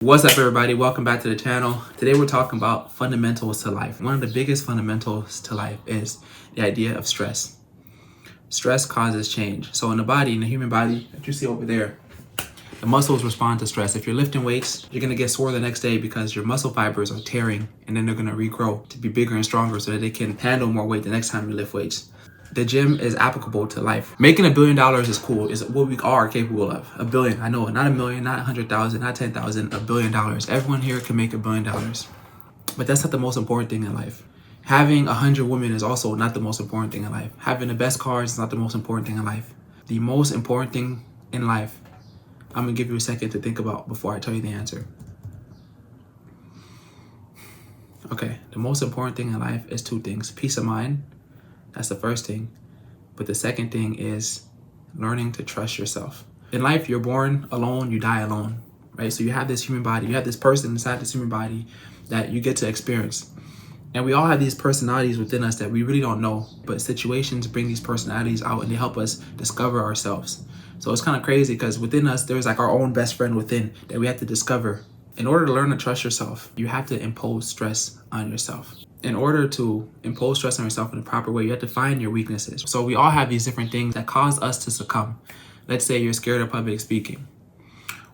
What's up, everybody? Welcome back to the channel. Today we're talking about fundamentals to life. One of the biggest fundamentals to life is the idea of stress. Stress causes change. So in the body, in the human body that you see over there, the muscles respond to stress. If you're lifting weights, you're gonna get sore the next day because your muscle fibers are tearing and then they're gonna regrow to be bigger and stronger so that they can handle more weight the next time you lift weights. The gym is applicable to life. Making $1 billion is cool, is what we are capable of. $1 billion, I know, not a million, not 100,000, not 10,000, $1 billion. Everyone here can make $1 billion. But that's not the most important thing in life. Having 100 women is also not the most important thing in life. Having the best cars is not the most important thing in life. The most important thing in life, I'm gonna give you a second to think about before I tell you the answer. Okay, the most important thing in life is two things: peace of mind. That's the first thing. But the second thing is learning to trust yourself. In life, you're born alone, you die alone, right? So you have this human body, you have this person inside this human body that you get to experience. And we all have these personalities within us that we really don't know, but situations bring these personalities out and they help us discover ourselves. So it's kind of crazy because within us, there's like our own best friend within that we have to discover. In order to learn to trust yourself, you have to impose stress on yourself. In order to impose stress on yourself in a proper way, you have to find your weaknesses. So we all have these different things that cause us to succumb. Let's say you're scared of public speaking,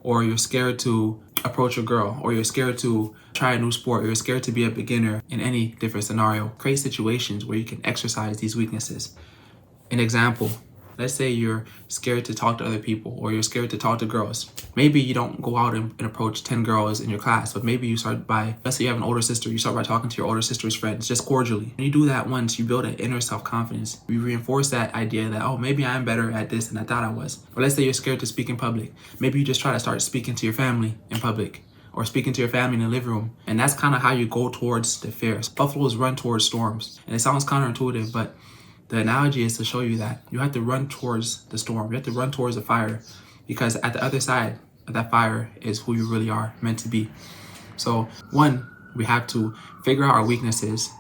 or you're scared to approach a girl, or you're scared to try a new sport, or you're scared to be a beginner in any different scenario. Create situations where you can exercise these weaknesses. An example, let's say you're scared to talk to other people, or you're scared to talk to girls. Maybe you don't go out and approach 10 girls in your class, but maybe you start by, let's say you have an older sister, you start by talking to your older sister's friends, just cordially. When you do that once, you build an inner self-confidence. You reinforce that idea that, oh, maybe I'm better at this than I thought I was. Or let's say you're scared to speak in public. Maybe you just try to start speaking to your family in public, or speaking to your family in the living room. And that's kind of how you go towards the fears. Buffaloes run towards storms. And it sounds counterintuitive, but the analogy is to show you that you have to run towards the storm. You have to run towards the fire, because at the other side of that fire is who you really are meant to be. So one, we have to figure out our weaknesses.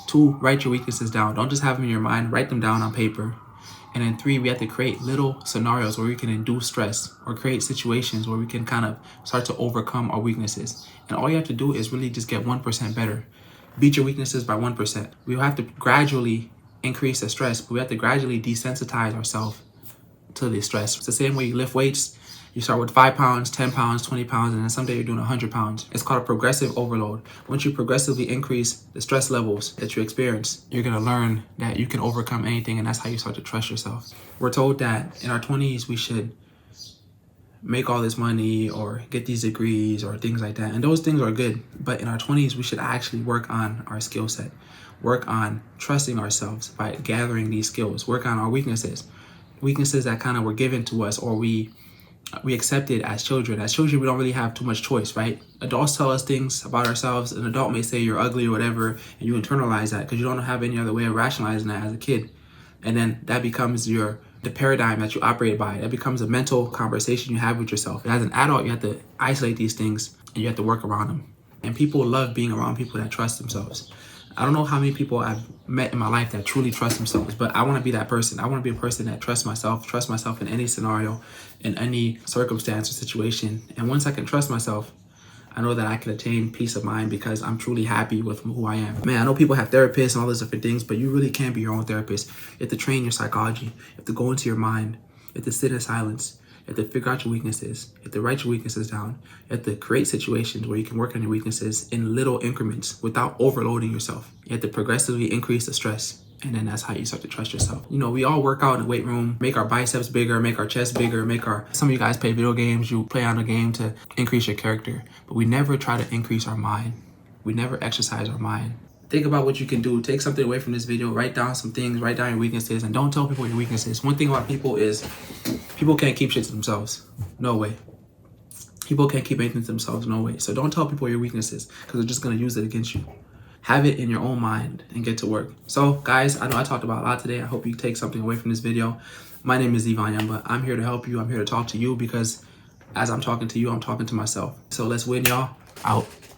Two, write your weaknesses down. Don't just have them in your mind, write them down on paper. And then three, we have to create little scenarios where we can induce stress, or create situations where we can kind of start to overcome our weaknesses. And all you have to do is really just get 1% better. Beat your weaknesses by 1%. We have to gradually increase the stress, but we have to gradually desensitize ourselves to the stress. It's the same way you lift weights. You start with 5 pounds, 10 pounds, 20 pounds, and then someday you're doing 100 pounds. It's called a progressive overload. Once you progressively increase the stress levels that you experience, you're gonna learn that you can overcome anything, and that's how you start to trust yourself. We're told that in our 20s, we should make all this money or get these degrees or things like that. And those things are good, but in our 20s, we should actually work on our skill set, work on trusting ourselves by gathering these skills, work on our weaknesses that kind of were given to us, or we accepted as children. As children, we don't really have too much choice, right? Adults tell us things about ourselves. An adult may say you're ugly or whatever, and you internalize that because you don't have any other way of rationalizing that as a kid. And then that becomes the paradigm that you operate by. That becomes a mental conversation you have with yourself. As an adult, you have to isolate these things and you have to work around them. And people love being around people that trust themselves. I don't know how many people I've met in my life that truly trust themselves, but I want to be that person. I want to be a person that trusts myself in any scenario, in any circumstance or situation. And once I can trust myself, I know that I can attain peace of mind because I'm truly happy with who I am. Man, I know people have therapists and all those different things, but you really can't be your own therapist. You have to train your psychology. You have to go into your mind. You have to sit in silence. You have to figure out your weaknesses. You have to write your weaknesses down. You have to create situations where you can work on your weaknesses in little increments without overloading yourself. You have to progressively increase the stress. And then that's how you start to trust yourself. You know, we all work out in the weight room, make our biceps bigger, make our chest bigger, some of you guys play video games, you play on a game to increase your character, but we never try to increase our mind. We never exercise our mind. Think about what you can do. Take something away from this video, write down some things, write down your weaknesses, and don't tell people your weaknesses. One thing about people is people can't keep shit to themselves. No way. People can't keep anything to themselves. No way. So don't tell people your weaknesses because they're just going to use it against you. Have it in your own mind and get to work. So guys, I know I talked about a lot today. I hope you take something away from this video. My name is Yvonne Yamba. I'm here to help you. I'm here to talk to you because as I'm talking to you, I'm talking to myself. So let's win, y'all. Out.